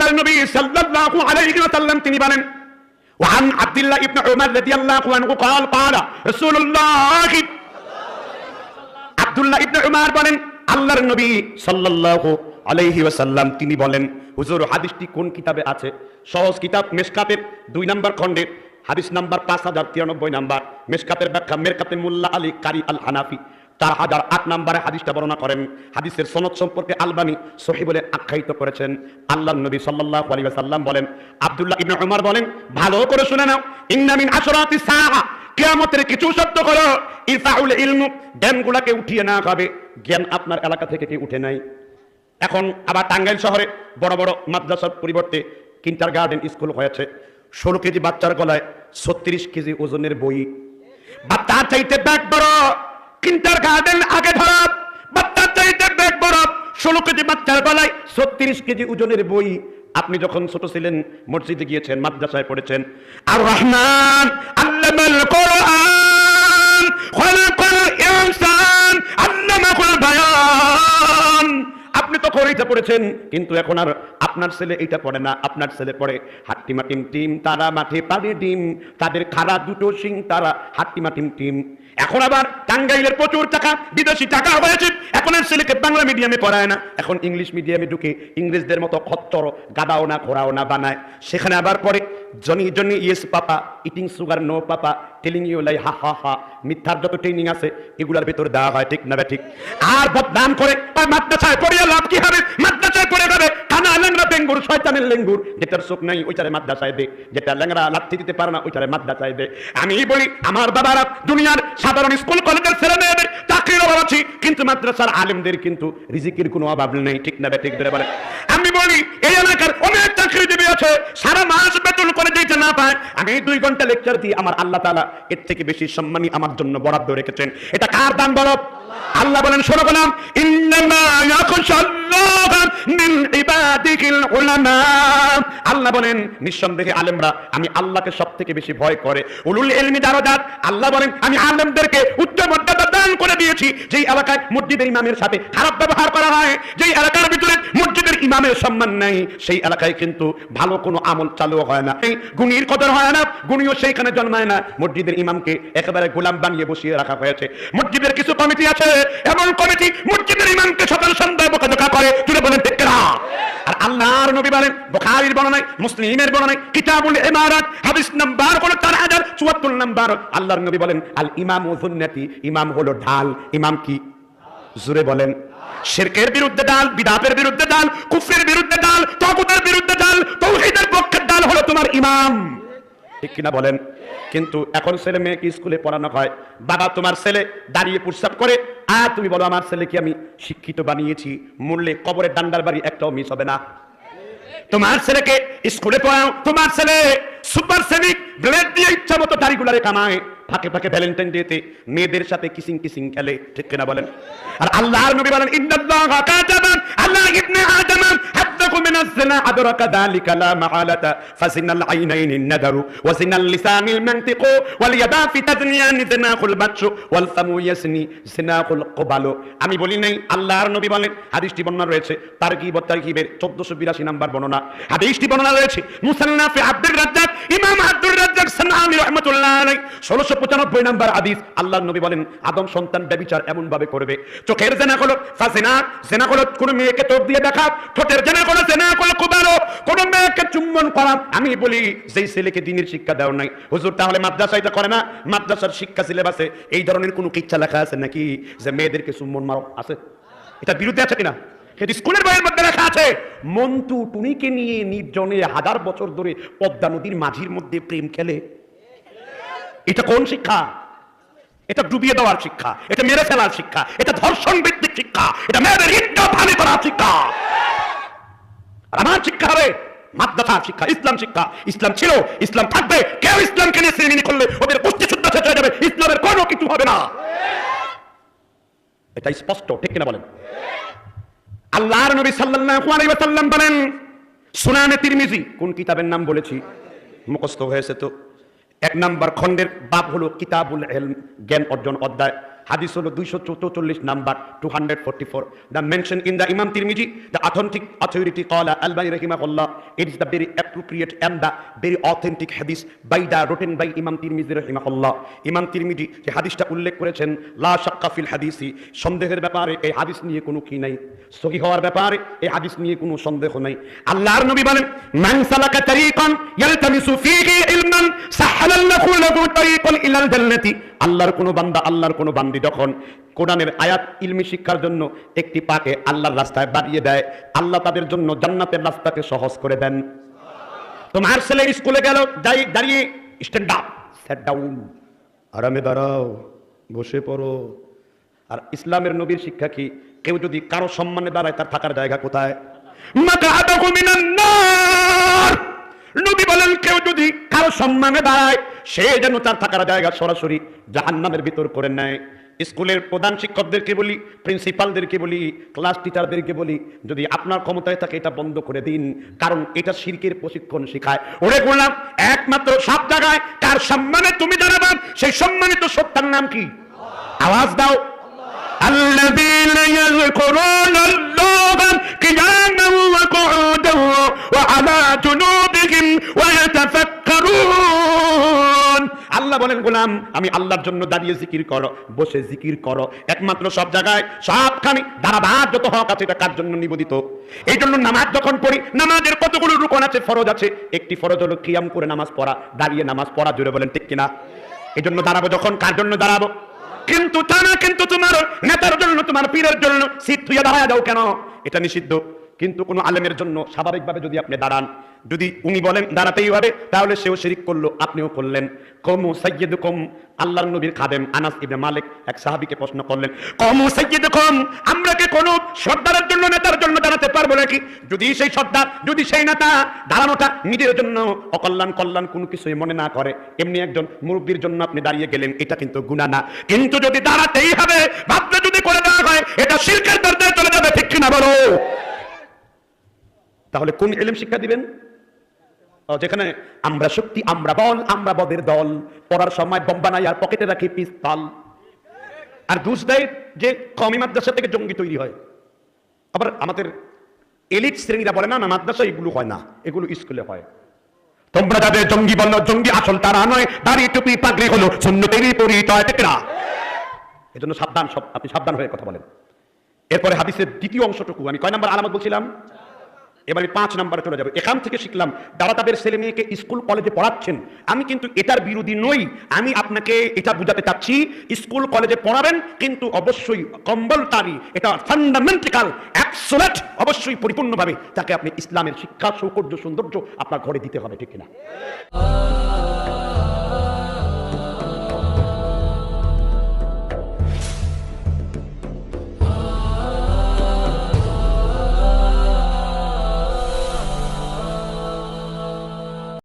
আল্লাহর নবী সাল্লাল্লাহু আলাইহি ওয়াসাল্লাম তিনি বলেন, وعن عبد الله ابن عمر رضي الله عنه قال قال رسول الله আব্দুল্লাহ ইবনে উমর বলেন আল্লাহর নবী সাল্লাল্লাহু আলাইহি ওয়াসাল্লাম তিনি বলেন, হুজুর হাদিসটি কোন কিতাবে আছে? সহজ কিতাব মিশকাতের 2 নম্বর খণ্ডের হাদিস নাম্বার 5093 নাম্বার। মিশকাতের ব্যাখ্যা মেরকাতে মোল্লা আলী কারি আল হানাফি 4008 নম্বরে হাদিসটা বর্ণনা করেন। হাদিসের সনদ সম্পর্কে আলবানী সহিহ বলে আখ্যায়িত করেছেন। আল্লাহর নবী সাল্লাল্লাহু আলাইহি ওয়াসাল্লাম বলেন, আব্দুল্লাহ ইবনে উমর বলেন, ভালো করে শুনে নাও, ইন্না মিন আশরাতি সাআ, কিয়ামতের কিছু শব্দ হলো ইরফাউল ইলমু, জ্ঞানগুলোকে উঠিয়ে না হবে। জ্ঞান আপনার এলাকা থেকে কি উঠে নাই? এখন আবার টাঙ্গাইল শহরে বড় বড় মাদ্রাসার পরিবর্তে কিন্ডারগার্টেন স্কুল হয়েছে। 16 কেজি বাচ্চার গলায় 36 কেজি ওজনের বই। বাচ্চার চাইতে ব্যাগ বড়, কিন্ডারগার্টেন আগে ধরা, বাচ্চার চাইতে ব্যাগ বড়, 16 কেজি বাচ্চার গলায় 36 কেজি ওজনের বই। আপনি যখন ছোট ছিলেন মসজিদে গিয়েছেন, মাদ্রাসায় পড়েছেন, আর রহমান আল্লামাল কোরআন খালাকাল ইনসান আল্লামাহুল বায়ান, আপনি তো খরিতে পড়েছেন, কিন্তু এখন আর আপনার ছেলে এটা পড়ে না। আপনার ছেলে পড়ে হাট্টিমাটিম টিম, তারা মাঠে পারে ডিম, তাদের খাড়া দুটো সিং, তারা হাট্টিমাটিম টিম। এখন আবার টাঙ্গাইলের প্রচুর টাকা, বিদেশি টাকা হয়েছে, এখন আর ছেলেকে বাংলা মিডিয়ামে পড়ায় না, এখন ইংলিশ মিডিয়ামে ঢুকে ইংরেজদের মতো খচ্চর গাদাও না ঘোরাও না বানায়। সেখানে আবার পরে Johnny Johnny yes papa, eating sugar no papa, telling you lie ha ha ha, মিথ্যার যত ট্রেনিং আছে এগুলার ভেতর দেওয়া হয়, ঠিক না ঠিক? আর বদনাম করে মাদ্রাসায় পড়িয়ে লাভ কি হবে? মাদ্রাসায় পড়ে যাবে কানা ল্যাংরা বেঙ্গুর, শয়তানের লেঙ্গুর, যেটার চোখ নাই ওইটারে মাদ্রাসায় দে, যেটা ল্যাংরা লাথি দিতে পারে না ওইটারে মাদ্রাসায় দে। আমি বলি আমার বাবারা দুনিয়ার সাধারণ স্কুল কলেজের ছেলে মেয়েদের চাকরির অভাব আছে, কিন্তু মাদ্রাসার আলেমদের কিন্তু রিজিকের কোনো অভাব নেই, ঠিক না ঠিক ধরে বলে। আমি বলি এই এলাকার অনেক চাকরিজীবী আছে, সারা মাস বেতন করে দিতে না পায়, আমি 2 ঘন্টা লেকচার দিই, আমার আল্লাহ তাআলা এর থেকে বেশি সম্মানী আমার জন্য বরাদ্দ রেখেছেন। এটা কার দান বলো? আল্লাহ বলেন, শোনো গোলাম, ইন্নামা ইয়াখশাল্লাহা মিন ইবাদিহিল উলামা, আল্লাহ বলেন নিঃসন্দেহে আলেমরা আমি আল্লাহকে সবথেকে বেশি ভয় করে। উলুল ইলমি দারাজাত, আল্লাহ বলেন আমি আলেমদেরকে উচ্চ মর্যাদা দান করে দিয়েছি। যেই এলাকায় মসজিদের ইমামের সাথে খারাপ ব্যবহার করা হয়, যেই এলাকার ভিতরে মসজিদের ইমামের সম্মান নাই, সেই এলাকায় কিন্তু ভালো কোনো আমল চালু হয় না, এই গুণীর কদর হয় না, গুণীও সেইখানে জন্মায় না। মসজিদের ইমামকে একেবারে গোলাম বানিয়ে বসিয়ে রাখা হয়েছে। মসজিদের কিছু কমিটি আছে, এমন কমিটি মসজিদের ইমামকে সকাল সন্ধ্যায় বকাঝকা করে, তুলে বলেন ঠিক না? আর আল্লাহর নবী বলেন, বুখারীর বর্ণনায়, মুসলিমের বর্ণনায়, কিতাবুল ইমারাত হাদিস নাম্বার হলো 4074 নাম্বার, আল্লাহর নবী বলেন আল ইমামু সুন্নতি, ইমাম হলো ঢাল। ইমাম কি? জোরে বলেন। শিরকের বিরুদ্ধে ঢাল, বিদআতের বিরুদ্ধে ঢাল, কুফরের বিরুদ্ধে ঢাল, তাগুতের বিরুদ্ধে ঢাল, তাওহীদের পক্ষে ঢাল হলো তোমার ইমাম, ঠিক কিনা বলেন? কিন্তু এখন ছেলে মেয়েকে স্কুলে পড়ানো হয়, বাবা তোমার ছেলে দাঁড়িয়ে প্রস্রাব করে, আর তুমি বলো আমার ছেলেকে আমি শিক্ষিত বানিয়েছি, মরলে কবরের ডান্ডার বাড়ি একটাও মিস হবে না। তোমার ছেলেকে স্কুলে পড়াও, তোমার ছেলে সুপারসনিক ব্লেড দিয়ে ইচ্ছা মতো দাড়িগুলারে কামায়, ফাঁকে ফাঁকে ভ্যালেন্টাইন ডেতে মেয়েদের সাথে কিসিং কিসিং খেলে, ঠিক কিনা বলেন? আর আল্লাহর নবী বলেন ইন্নাল্লাহা কাতাবা আলা ইবনি আদম হাদ্দাহু মিনাজ জিনা আদরাকা যালিকা লা মাআলাতা ফাসিনাল আইনাইনি নাদারু ওয়া সিনাল লিসানিল মানতিকু ওয়াল ইয়াদাফি তাদনিয়ানি জিনাকুল বাতশু ওয়াল ফামু ইয়াসনি জিনাকুল কুবালু। আমি বলি নাই, আল্লাহর নবী বলেন, হাদিসটি বর্ণনা রয়েছে তারগিব ওয়া তারহিবের 1482 নম্বর বর্ণনা। হাদিসটি বর্ণনা রয়েছে মুসান্নাফে আব্দুর রাজ্জাক, ইমাম আব্দুর রাজ্জাক সানানি রাহমাতুল্লাহ আলাইহি 1695 নম্বর হাদিস। আল্লাহর নবী বলেন আদম সন্তান ব্যভিচার এমন ভাবে করবে, চোখের জেনা হলো ফাসিনা, জেনা হলো কোন মেয়েকে চোখ দিয়ে দেখা, ঠোঁটের জেনা হলো জেনা হলো কুবালো, কোন মেয়েকে চুম্বন করা। আমি বলি যেই ছেলেকে দ্বীনের শিক্ষা দেওয়া নাই, হুজুর তাহলে মাদ্রাসা এটা করে না? মাদ্রাসার শিক্ষা সিলেবাসে এই ধরনের কোনো কিচ্ছা লেখা আছে নাকি যে মেয়েদেরকে চুম্বন মারো? আছে? এটা বিরুদ্ধে আছে কিনা? স্কুলের বইয়ের মধ্যে লেখা আছে মন্টু টুনিকে নিয়ে নির্জনে 1000 বছর ধরে পদ্মা নদীর মাঝির মধ্যে প্রেম খেলে। এটা কোন শিক্ষা? এটা ডুবিয়ে দেওয়ার শিক্ষা, এটা মেরে ফেলার শিক্ষা, এটা ধর্ষণ ভিত্তিক শিক্ষা, এটা মেয়েদের ইজ্জত হানি করার শিক্ষা। আমার শিক্ষা হবে মাদ্রাসার শিক্ষা, ইসলাম শিক্ষা। ইসলাম ছিল, ইসলাম থাকবে। কেউ ইসলামকে নিয়ে শ্রেণী করলে ওদের গোষ্ঠী শুদ্ধ শেষ হয়ে যাবে, ইসলামের কোনো কিছু হবে না। এটা স্পষ্ট, ঠিক কিনা বলেন? আল্লাহর নবী সাল্লাল্লাহু আলাইহি ওয়াসাল্লাম বলেন, সুনানে তিরমিজি, কোন কিতাবের নাম বলেছি? মুখস্থ হয়েছে তো? 1 নম্বর খণ্ডের বাব হলো কিতাবুল ইলম, জ্ঞান অর্জন অধ্যায়। হাদিস হলো 244 number 244 the mention in the ইমাম তিরমিজি দ্য অথেন্টিক অথরিটি ক্বালা আলবানী রাহিমাহুল্লাহ it is the very appropriate and the very authentic হাদিস বাই দ্য রিটেন বাই ইমাম তিরমিজি রাহিমাহুল্লাহ। ইমাম তিরমিজি যে হাদিসটা উল্লেখ করেছেন লা শাক্কা ফিল হাদিসি, সন্দেহের ব্যাপারে এই হাদিস নিয়ে কোনো কি নাই, সহিহ হওয়ার ব্যাপারে এই হাদিস নিয়ে কোনো সন্দেহ নাই। আল্লাহর নবী বলেন মান সালাকা তারিকান ইয়ালতামিসু ফীহি ইলমান সাহালাল্লাহু লাহু তারিকান ইলাল জান্নাতি। আল্লাহর কোন বান্দা, আল্লাহর কোন বান্দি যখন কোরআনের আয়াত ইলমি শিক্ষার জন্য একটি পাকে আল্লাহর রাস্তায় বাড়িয়ে দেয়, আল্লাহ তাদের জন্য জান্নাতের রাস্তাকে সহজ করে দেন। তোমার ছেলে স্কুলে গেল, দাঁড়িয়ে স্ট্যান্ড আপ, সেট ডাউন, আরামে দাঁড়াও, বসে পড়ো। আর ইসলামের নবীর শিক্ষা কি? কেউ যদি কারো সম্মানে দাঁড়ায় তার থাকার জায়গা কোথায়? মাকআদাহু মিনান নার। নবী বলেন কেউ যদি কারো সম্মানে দাঁড়ায় সে যেন তার থাকার জায়গা সরাসরি জাহান্নামের ভিতর করে নেয়। স্কুলের প্রধান শিক্ষকদেরকে বলি, প্রিন্সিপালদেরকে বলি, ক্লাস টিচারদেরকে বলি, যদি আপনার ক্ষমতায় থাকে এটা বন্ধ করে দিন, কারণ এটা শিরকের প্রশিক্ষণ শেখায়। ওরে গোলাম, একমাত্র সব জায়গায় কার সম্মানে তুমি দাঁড়াবা সেই সম্মানিত সত্তার নাম কি? আওয়াজ দাও। আল্লাযীনা ইয়াযকুরুনা আল্লাহা কিয়ামান ওয়া কুউদান ওয়া আলা জুনুবিহিম ওয়া ইয়াতাফাক্কারুন। আল্লাহ বলেন গোলাম আমি আল্লাহর জন্য দাঁড়িয়ে জিকির করো, বসে জিকির করো। একমাত্র সব জায়গায় সবখানে দাঁড়াবার যত হক আছে এটা কার জন্য নিবেদিত? এই জন্য নামাজ যখন পড়ি, নামাজের কতগুলো রুকন আছে, ফরজ আছে। একটি ফরজ হলো কিয়াম করে নামাজ পড়া, দাঁড়িয়ে নামাজ পড়া। জোরে বলেন ঠিক কিনা? এই জন্য দাঁড়াবো যখন কার জন্য দাঁড়াবো? কিন্তু তা না, কিন্তু তোমার নেতার জন্য, তোমার পীরের জন্য সিট থুইয়া দাঁড়ায় যাও কেন? এটা নিষিদ্ধ। কিন্তু কোন আলেমের জন্য স্বাভাবিকভাবে যদি আপনি দাঁড়ান, যদি উনি বলেন দাঁড়াতেই হবে, তাহলে সেও শিরিক করলো, আপনিও করলেন। কওমু সাইয়্যিদুকুম, আল্লাহর নবীর খাদেম আনাস ইবনে মালিক এক সাহাবীকে প্রশ্ন করলেন, কওমু সাইয়্যিদুকুম, আমরা কি কোন সর্দারের জন্য, নেতার জন্য দাঁড়াতে পারবো নাকি? যদি সেই সর্দার, যদি সেই নেতা দাঁড়ানোটা নিজের জন্য অকল্যাণ কল্যাণ কোনো কিছুই মনে না করে, এমনি একজন মুরব্বীর জন্য আপনি দাঁড়িয়ে গেলেন, এটা কিন্তু গুনাহ না। কিন্তু যদি দাঁড়াতেই হবে ভাবনা যদি করে দেওয়া হয়, এটা শিরকের দরজায় চলে যাবে, ঠিক কিনা বলো? তাহলে কোন ইলম শিক্ষা দিবেন? যেখানে আমরা শক্তি, আমরা বল, আমরা বদের দল, পড়ার সময় বম বানাই আর পকেটে রাখি পিস্তল। আর দোষ দেয় যে কওমি মাদ্রাসা থেকে জঙ্গি তৈরি হয়। আবার আমাদের এলিট শ্রেণীরা বলে না, না মাদ্রাসা এগুলো হয় না, এগুলো স্কুলে হয়। তোমরা যাদের জঙ্গি বললো, জঙ্গি আসল তারা নয়, দাড়ি টুপি পাগড়ি হলো সুন্নতেরই পরিচয়, ঠিক না? এজন্য সাবধান, আপনি সাবধান হয়ে কথা বলেন। এরপরে হাদিসের দ্বিতীয় অংশটুকু আমি কয় নাম্বার আলামত বলছিলাম? এবারে 5 নম্বরে চলে যাবে। এখান থেকে শিখলাম যারা তাদের ছেলে মেয়েকে স্কুল কলেজে পড়াচ্ছেন, আমি কিন্তু এটার বিরোধী নই, আমি আপনাকে এটা বুঝাতে চাচ্ছি স্কুল কলেজে পড়াবেন, কিন্তু অবশ্যই কম্পালসারি, এটা ফান্ডামেন্টাল, অ্যাবসলিউট, অবশ্যই পরিপূর্ণভাবে তাকে আপনি ইসলামের শিক্ষা, সৌকর্য, সৌন্দর্য আপনার ঘরে দিতে হবে, ঠিক কিনা?